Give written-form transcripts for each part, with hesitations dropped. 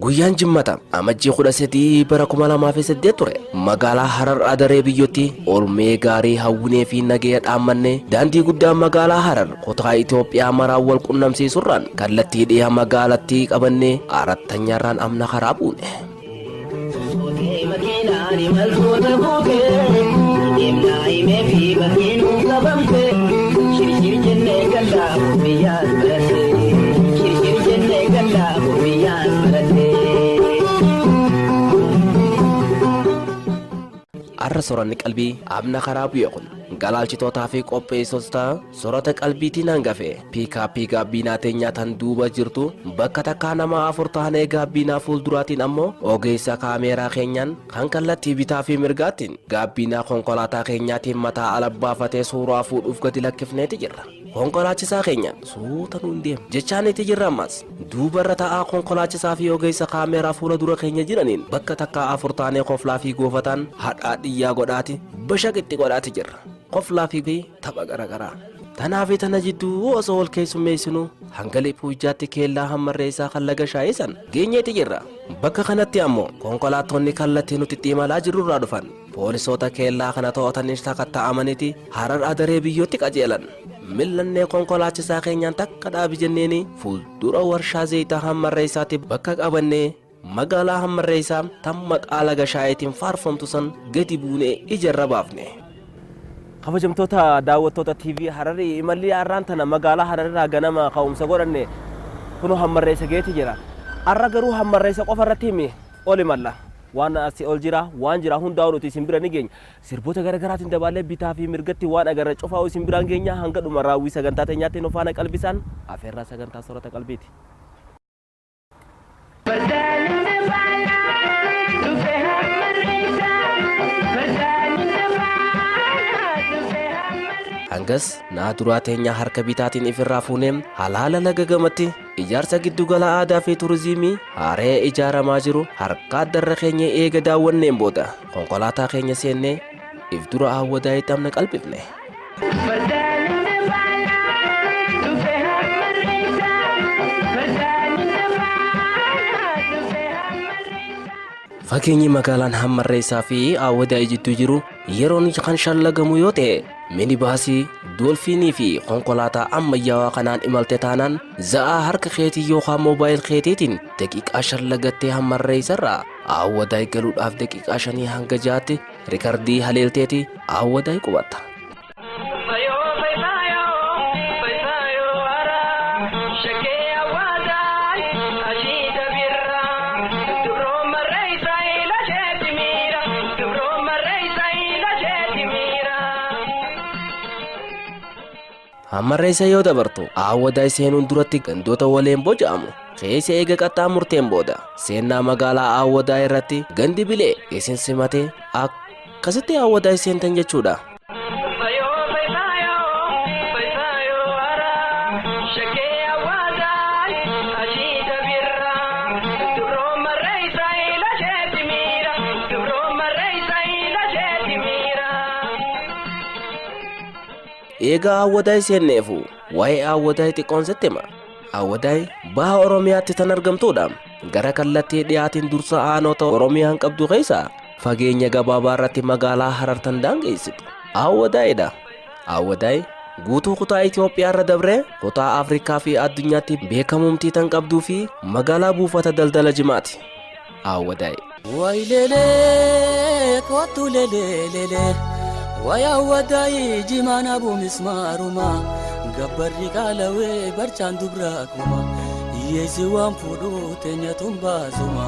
Guyyaan jimmata amajjii 13 bara 2008 ture magaalaa Harar adaree biyyootti olmee gaarii hawwinee fi nagaya dhaammanne daandii guddaa magaalaa Harar kutaa Itoophiyaa maraa wal qunnamsiisurraan kallattii dhiyaa magaalattii qabannee arattanyaarraan amna karaa buune. Arra soranni qalbii abna karaa bu'e kun galaalchitootaa fi qopheessitoota sorata qalbiitiin hangafe piikaappii gaabbiinaa teenyaataan duuba jirtu bakka takkaa nama 4 taanee gaabbiinaa fuulduraatiin ammoo ogeessa kaameeraa keenyaan kan kallattii bitaa fi mirgaattiin gaabbiinaa konkolaataa keenyaatiin mataa alabbaafatee suuraa fuudhuuf gadi lakkifneeti jirra. Konkolaachisaa keenyaan suuta nuun deema jechaaniiti jirra ammas duubarra ta'aa konkolaachisaa fi ogeessa kaameeraa fuula dura keenya jiraniin bakka takkaa 4 taanee koflaa fi goofataan hadhaa dhiyyaa godhaati bashaqitti godhaati jirra. Koflaa fi tapha garagaraa tanaa fi tana jidduu osoo ol keessummeessinu hangalee puujaatti keellaa hammarreessaa kan laga shaayisan geenyeeti jirra. Bakka kanatti ammoo konkolaattonni kallattii nuti imalaa jirurraa dhufan poolisoota keellaa kana to'atanis takatta'amaniiti Harar adaree biyyootti qajeelan. Millannee konkolaachisaa keenyaan takka dhaabi jenneeni fuuldura warshaa zayitaa hammarreessaatti bakka qabannee magaalaa hammarreessaa tan maqaa laga shaayitiin faarfamtu san gadi buunee ijarra baafne. Kabajamtoota daawwattoota TV Hararii imalli arraan tana magaalaa Hararirraa ganama ka'umsa godhanne kunoo hammarreessa geeti jira. Arra garuu hammarreessa qofa irratti himi oli malla waan asii ol jira waan jira hundaa nuti isin bira ni geenya sirboota garaagaraatiin dabaalee bitaa fi mirgatti waan agarra cufaa isin biraan geenya hanga dhuma raawwii sagantaa teenyaatti nu faana qalbisan afeerraa sagantaa sorata qalbiiti. Hangas naa duraa teenya harka bitaatiin ifirraa fuuneem halaala laga gamatti ijaarsa giddugala aadaa fi turizimii haaree ijaaramaa jiru harka addarra keenya eega daawwanneen booda konkolaataa keenya seennee if dura hawwadaa itti qalbifne. Fakeenyi magaalaan hammarreessaa fi hawwadaa jidduu jiru yeroon kan shallagamu yoo ta'e minibaasii doolfiinii fi konkolaataa ammayyaawaa kanaan imalte taanaan za'aa harka keetii yookaan moobaayil keetiitiin daqiiqaa shallagattee hammarreessarraa hawwadaa galuudhaaf daqiiqaa 5 hanga 6tti rikardii haleelteeti hawwadaa qubatta. Hammarreessa yoo dabartu hawwadaa seenuun duratti gandoota waleen bocaamu keessa eega qaxxaamurteen booda seenaa magaalaa hawwadaa irratti gandi bilee isin simatee akkasitti hawwadaa seentan jechuudha. Eega hawwadaa seenneefu waa'ee hawwadaa xiqqoon settima. Hawwadaa baha Oromiyaatti tan argamtuudha. Gara kallattii dhiyaatiin dursa aanota Oromiyaan qabdu keessa fageenya gabaabaa irratti magaalaa Harar tan daangeessitu. Hawwadaa'edha. Awwadai guutuu kutaa Itoophiyaa irra dabree kutaa Afrikaa fi addunyaatti beekamumtii tan qabduu fi magaalaa buufata daldala Jimaati. Awwadai waylele kootu lele waya awwadai Jimaana bumismaaruma gabbarri kaalawee barchaan dubraakuma hiyyeessi waan fuudhu teenya tumbaasuma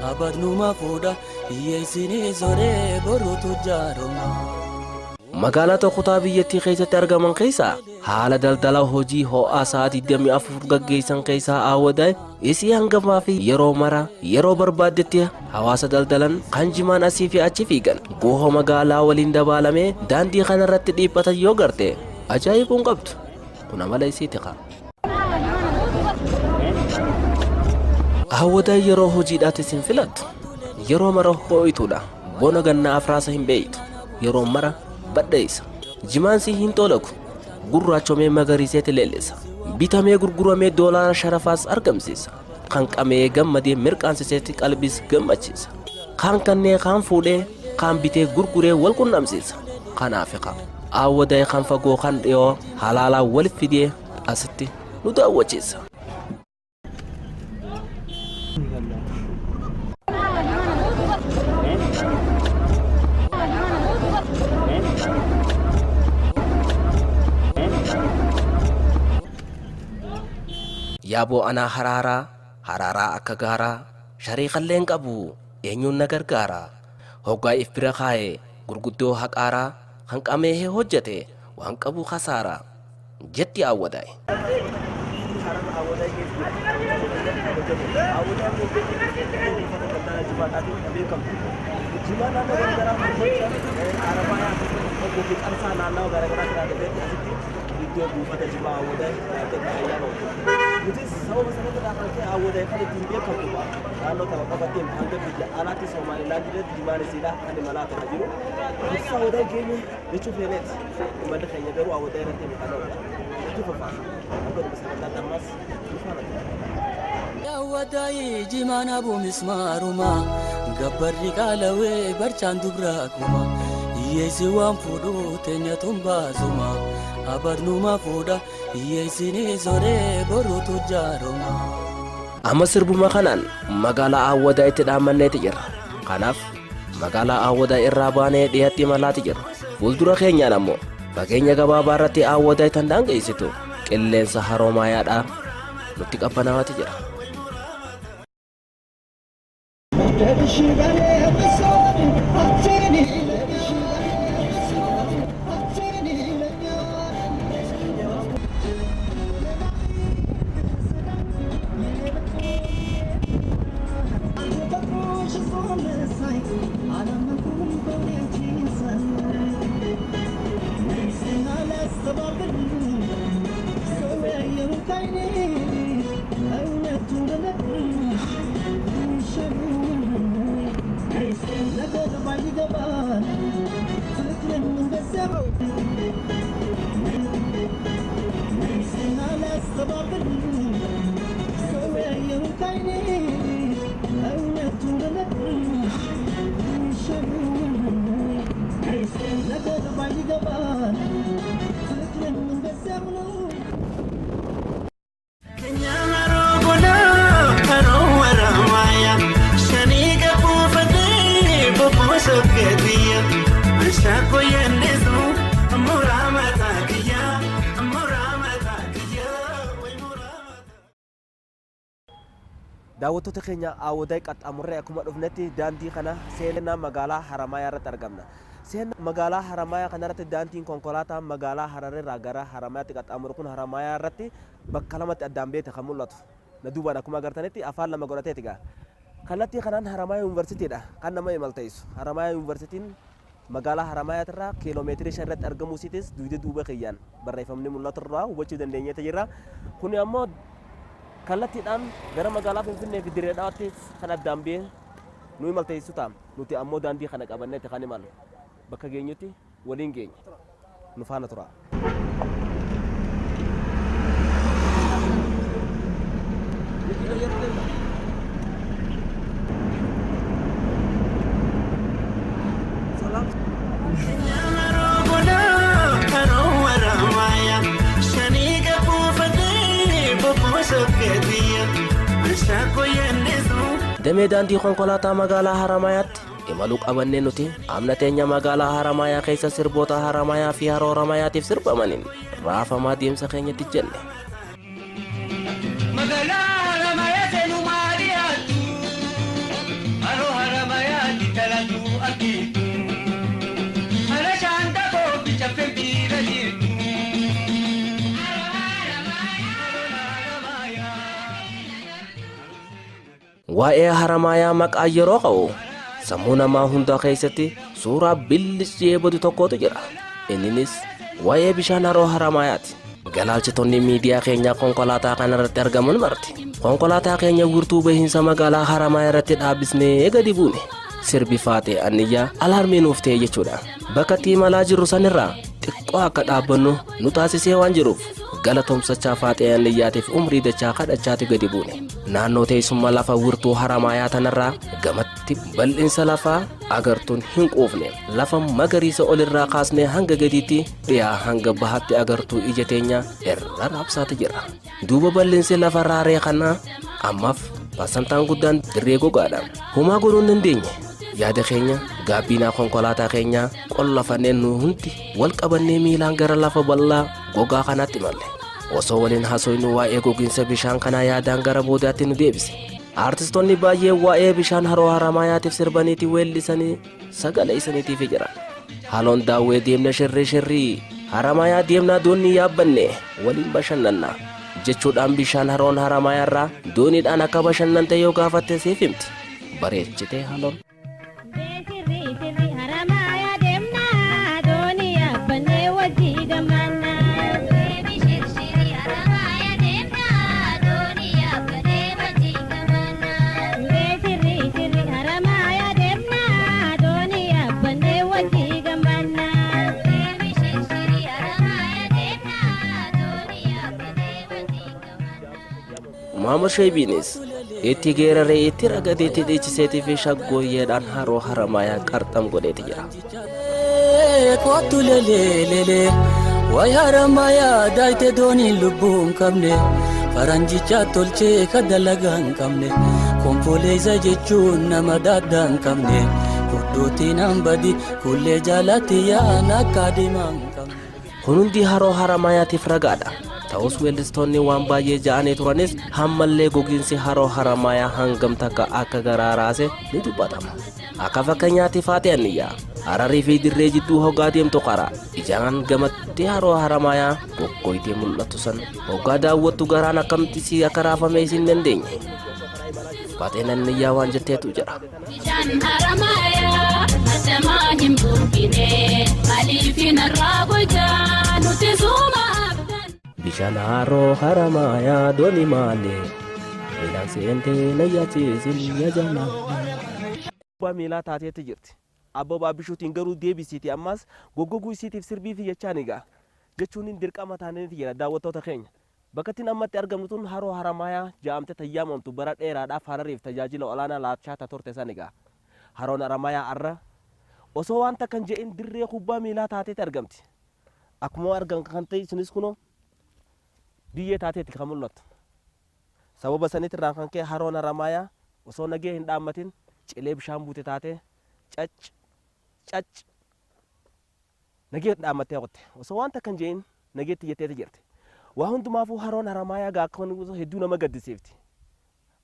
abadnuma fuudha hiyyeessinii zoree boruutu jaaruma. Magaalaa tokkotaa biyyattii keessatti argaman keessaa haala daldala hojii ho'aa sa'aatii 24 gaggeessan keessaa Awwadai isii hangamaa fi yeroo mara yeroo barbaaddetti hawaasa daldalan kan Jimaan asii fi achi fiigan gooho magaalaa waliin dabaalamee daandii kanarratti dhiibbatan yoo garte ajaa'ibuun qabdu kuna mala isiiti qa. Awwadai yeroo hojiidhaatti sin filattu yeroo mara ho'ituudha bona gannaa afraasa hin beeytu yeroo mara baddeessa Jimaan si hin tolaku gurraachomee magariiseeti leellisa bitamee gurguramee doolaara sharafaas argamsiisa kan qamee gammadee mirqaansiseeti qalbis gammachiisa kan kannee kan fuudhee kan bitee gurguree wal qunnamsiisa kanaaf Awwadai kan fagoo kan dhiyoo halaalaa wal fidee asitti nu daawwachiisa. Yaaboo anaa haraaraa akka gaaraa shariiqalleen qabu eenyuun na gargaara hoggaa if bira kaa'ee gurguddoo haqaaraa kan qameehee hojjete waan qabu khasaaraa jetti Awwadai. Video buufata Jimaa Awwadai ayyaana nuti sababa sanatti dhaafamtee Awwadai kan ittiin beekamtu naannoo tapha qabateen hanga biyya alaatti Somaalilaand irratti Jimaan isiidha kan imalaa ta'aa jiru. Nuti Awwadai geenye jechuuf feeneeti uummanni keenya garuu Awwadai irratti beekamoodha jechuuf faana akka dhufe sagantaan ammas Awwadai Jimaana bumismaaruma gabbarri kaalawee barchaan dubraakuma hiyyeessi waan fuudhu teenya tumbaasuma abadnuma fuudha hiyyeessinii zoree boruutu jaaruma. Amma sirbuma kanaan magaalaa Awwadaitti dhaamanneeti jirra. Kanaaf magaalaa Awwadai irraa baanee dhiyaatti imalaati jirra. Fuuldura keenyaan ammoo fageenya gabaabaa irratti Awwadai tan daangeessitu qilleensa haroomayaadhaa nutti qabbanaawati jira. daawwattoota keenya Awwadai qaxxaamurree akkuma dhufnetti daandii kana seenaa magaalaa Haramayaa irratti argamna. Seenaa magaalaa Haramayaa kanarratti daandiin konkolaataa magaalaa Hararraa gara Haramayaatti qaxxaamuru kun Haramayaa irratti bakka lamatti addaan beete kan mul'atu. Na duubaan akkuma agartanitti afaan lama godhateeti gaa. Kallattii kanaan Haramayaa Yuunivarsiitiidha kan nama imalteessu. Haramayaa Yuunivarsiitiin magaalaa Haramayaa irraa kiiloomeetirii 5 irratti argamuu isiitis duuba kiyyaan barreeffamni mul'atu irraa hubachuu dandeenyeeti jirra. Kuni ammoo kallattiidhaan gara magaalaa Finfinnee fi Dirree Dhawaatti kan addaan bee nu imalteessu ta'a. Nuti ammoo daandii kana qabanneeti kan imalu. Bakka geenyutti waliin geenya. Nu faana tura. Salam. damee daandii konkolaataa magaalaa Haramayaatti imaluu qabannee nuti amna teenya magaalaa Haramayaa keessa sirboota Haramayaa fi haroo Haramayaatiif sirbamaniin raafamaa deemsa keenyatti jenne. Magaalaa Haramayaa seenuu maaliyaatu haroo Haramayaatti talatu argitu hara shaanta koobicha fembiira jirtu. Waa'ee Haramayaa maqaa yeroo qabu sammuu namaa hundaa keessatti suuraa billisee badu tokkotu jira. Innis waa'ee bishaan haroo Haramayaati. Galaalchitoonni miidiyaa keenya konkolaataa kanarratti argaman marti konkolaataa keenya guutuu bahiinsa magaalaa Haramayaa irratti dhaabisnee gadi buune. Sirbi faatee anniyyaa alaarmii nuuf ta'e jechuudha. Bakka itti imalaa jirru sanirraa xiqqoo akka dhaabbannu nu taasisee waan jiruuf galatoomsachaa faatee anniyyaatiif umrii dachaa kadhachaati gadi buune. Naannoo teessuma lafa wirtuu Haramayaa tanarraa gamatti bal'insa lafaa agartuun hin quufne lafa magariisa olirraa kaasnee hanga gadiitti dhiyaa hanga bahaatti agartuu ija teenya irra raabsaati jira. Duuba bal'insi lafa raaree kanaa ammaaf pasantaan guddaan dirree gogaadha. Humaa godhuu hin dandeenye. Yaada keenya gaabbiinaa konkolaataa keenya qollafannee nu hundi wal qabannee miilaan gara lafa bal'aa gogaa kanaatti imalle. Osoo waliin haasofnu waa'ee gogiinsa bishaan kanaa yaadaan gara boodaatti nu deebise. Artistoonni baay'ee waa'ee bishaan haroo Haramayaatiif sirbaniiti weellisanii sagalee isaaniitiif jira. Haloon daawwee deemna shirrii Haramayaa deemnaa doonii yaabbanne waliin bashannanna jechuudhaan bishaan haroon Haramayaa irraa dooniidhaan akka bashannante yoo gaafatte siif himti. Bareechitee haloon. Muhammad Shaibinis itti geeraree itti ragadeetti dhiichiseetii fi shaggooyyeedhaan haroo Haramayaa qarxam godheeti jira. Kootu lelee wayi Haramayaa daayite dooniin lubbuun qabne faranjicha tolchee ka dalagaa hin qabne konkolaataa jechuun nama daaddaa hin qabne furdootiin hambadi kullee jaalatti yaa'an akka adeemaa hin qabne. Kun hundi haroo Haramayaatiif ragaadha. Ta'us weellistoonni waan baay'ee ja'anii turanis hammallee gogiinsi haroo Haramayaa hangam takka akka garaa raase ni dubbatama. Akka fakkeenyaatti faatee anniyyaa Hararii fi dirree jidduu hoggaa deemtu karaa ijaan gamatti haroo Haramayaa goggoytee mul'atu san hoggaa daawwattu garaan akkamitti si akka raafame isin dandeenye. Faatee anniyyaa waan jetteetu jira. Bishaan Haramayaa asamaa hin buufine aliifin irraa gojjaa nuti suuma. Bishaan haroo Haramayaa doonii maalee miilaan seentee na yaachisin yaajana. Abbaa miilaa taateetti jirti. Abbaa baabishuutiin garuu deebisiiti ammas goggoguu isiitiif sirbii fi jechaan egaa jechuun dirqama taaneeti jira daawwattoota keenya. Bakka ittiin ammatti argamnu tun haroo Haramayaa jedhamte tayyaamamtu bara dheeraadhaaf Harariif tajaajila olaanaa laachaa turte san egaa. Haroon Haramayaa arra osoo waan takka hin je'in dirree kubbaa miilaa taateetti argamti. Akkuma argan kan ta'e isinis kunoo biyyee taateetti kan mul'attu. Sababa sanitti irraan kan ka'e haroon Haramayaa osoo nagee hin dhaammatin cilee bishaan buute taatee cac nagee dhaammattee qotte. Osoo waan takka hin je'in nageetti jetteeti jirti. Waa hundumaafuu haroon Haramayaa gaakkoon hedduu nama gaddisiifti.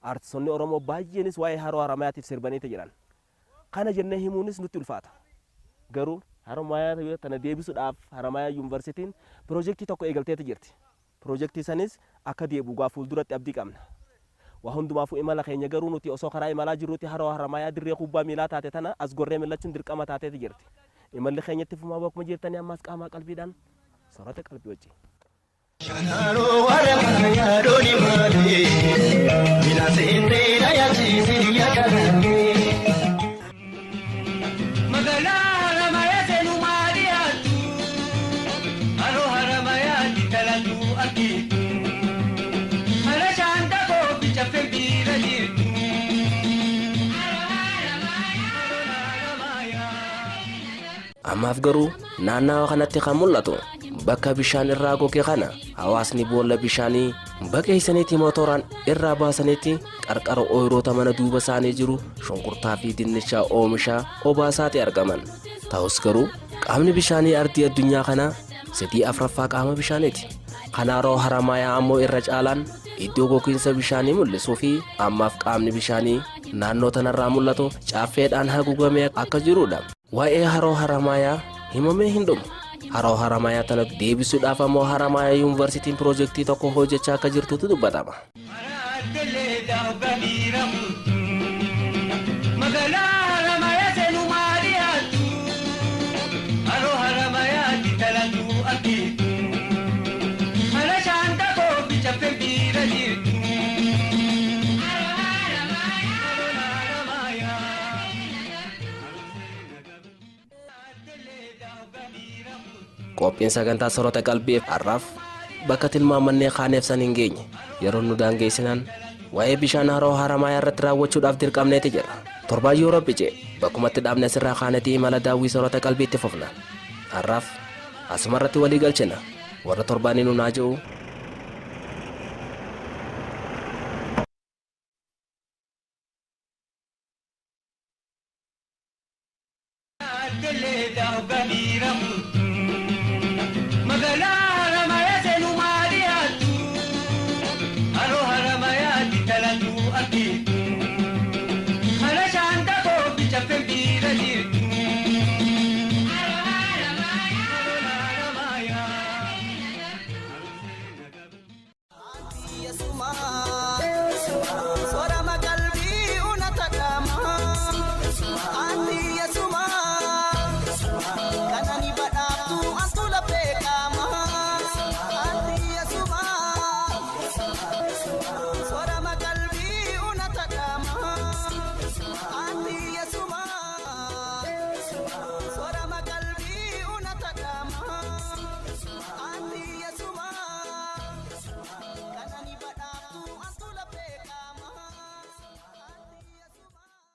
Artistoonni Oromoo baay'eenis waa'ee haroo Haramayaatiif sirbaniiti jiran. Kana jennee himuunis nutti ulfaata. Garuu Haramayaa tana deebisuudhaaf Haramayaa yuunivarsiitiin piroojeektii tokko eegalteeti jirti. Piroojeektii sanis akka deebi'u gaa fuulduratti abdii qabna. Waa hundumaafuu imala keenya garuu nuti osoo karaa imalaa jirruutti haroo Haramayaa dirree kubbaa miilaa taate tana as gorree millachuun dirqama taateeti jirti. Imalli keenyatti fumaa bakkuma jirtanii ammas qaamaa qalbiidhaan soorata qalbii wajjin. Haroo Haramayaa doonii maalee miilaan seentee na yaachisin yaajana. Magaalaa Haramayaa seenuu maaliyaatu haroo Haramayaatti talatu argitu hara shaanta koobicha fembiira jirtu. Ammaaf garuu naannawa kanatti kan mul'atu bakka bishaan irraa goge kana hawaasni boolla bishaanii baqeessaniitti motoraan irraa baasaniitti qarqara ooyiroota mana duuba isaanii jiru shunkurtaa fi dinnichaa oomishaa obaasaatti argaman. Ta'us garuu qaamni bishaanii ardii addunyaa kanaa sadii afraffaa qaama bishaaniiti. Kanaaroo Haramaayaa ammoo irra caalaan iddoo gogiinsa bishaanii mul'isuu fi ammaaf qaamni bishaanii naannoo tanarraa mul'atu caaffeedhaan haguugamee akka jirudha. Waa'ee haroo Haramaayaa himamee hin dhumu. Haroo Haramaayaa tana deebisuudhaaf ammoo Haramaayaa yuunivarsiitiin piroojeektii tokko hojjechaa akka jirtutu dubbatama. Qophiin sagantaa sorota qalbii har'aaf bakka tilmaamannee kaaneef san hin geenye yeroo nu daangeessinan waa'ee bishaan haroo Haramaayaa irratti raawwachuudhaaf dirqamneeti jira. Torbaan yoo rabbi jee bakkumatti dhaabne asirraa kaanetii imala daawwii sorota qalbiitti fufna. Har'aaf asumarratti walii galchina warra torbaanii nu naa jiru